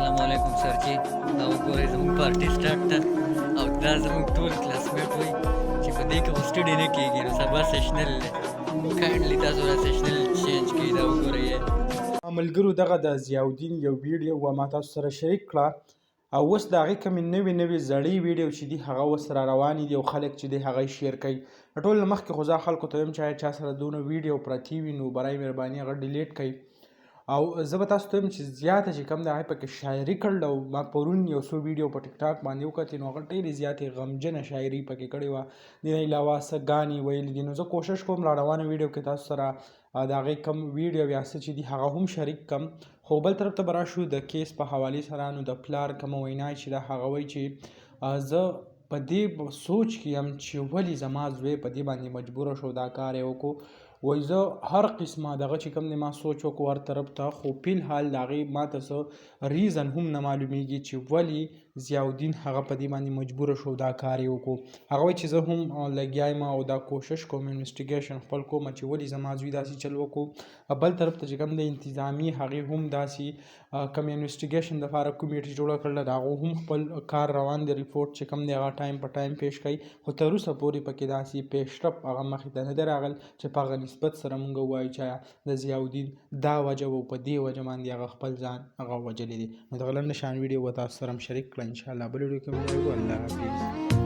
السلام علیکم سر جی دا وګورئ زموږ پارټي سټارټ ده او دا زموږ ټول کلاسمیټ وایي چې په دې کې خو سټډي نه کېږي نو سبا سیشنل دی کاینډلي تاسو را سیشنل چینج کړئ دا وګورئ ملګرو دغه د ضیاءالدین یو ویډیو و ما تاسو سره شریک کړه او اوس د هغې کومې نوې زړې ویډیو چې دي هغه اوس را روانې دي او خلک چې دی هغه یې شیر کوي ټول نه مخکې خو زه خلکو ته وایم چې چا سره دونه ویډیو پرتې وي نو برای مهرباني هغه ډیلیټ کړئ او زه به تاسو ته وایم چې زیاته چې کوم د هغې پکې شاعري کړل او ما پرون یو څو ویډیو په ټیک ټاک باندې وکتې نو هغه ډېرې زیاتې غمجنه شاعري پکې کړې وه د نه علاوه څه ګانې ویلي دي نو زه کوشش کوم را روانه ویډیو کې تاسو سره د هغې کم ویډیو یا څه چې دي هغه هم شریک کړم خو بل طرف ته به راشو د کیس په حوالې سره نو د پلار کومه وینا چې ده هغه وایي چې زه په دې سوچ کې یم چې ولې زما زوی په دې باندې مجبوره شو دا کار یې وکړو وایي زه هر قسمه دغه چې کوم دی ما سوچ وکړو هر طرف ته خو فی الحال د هغې ما ته څه ریزن هم نه معلومیږي چې ولې ضیاءالدین هغه په دې باندې مجبوره شو دا کار یې وکړو هغه وایي چې زه هم لګیا یم او دا کوشش کوم انویسټیګیشن خپل کوم چې ولې زما زوی داسې چل وکړو بل طرف ته چې کوم دی انتظامي هغې هم داسې کوم انویسټیګیشن دپاره کمیټې جوړه کړله د هغو هم خپل کار روان دی ریپورټ چې کوم دی هغه ټایم په ټایم پیش کوي خو تر اوسه پورې پکې داسې پیشرفت هغه مخې ته نه دی راغلی چې په هغه نسبت سره مونږ ووایو چې د ضیاءالدین دا وجه و په دې وجه باندې هغه خپل ځان هغه وجلی دی نو دغه لنډه شان ویډیو به تاسو سره هم شریک کړه انشاءالله بل ویډیو کې به الله حافظ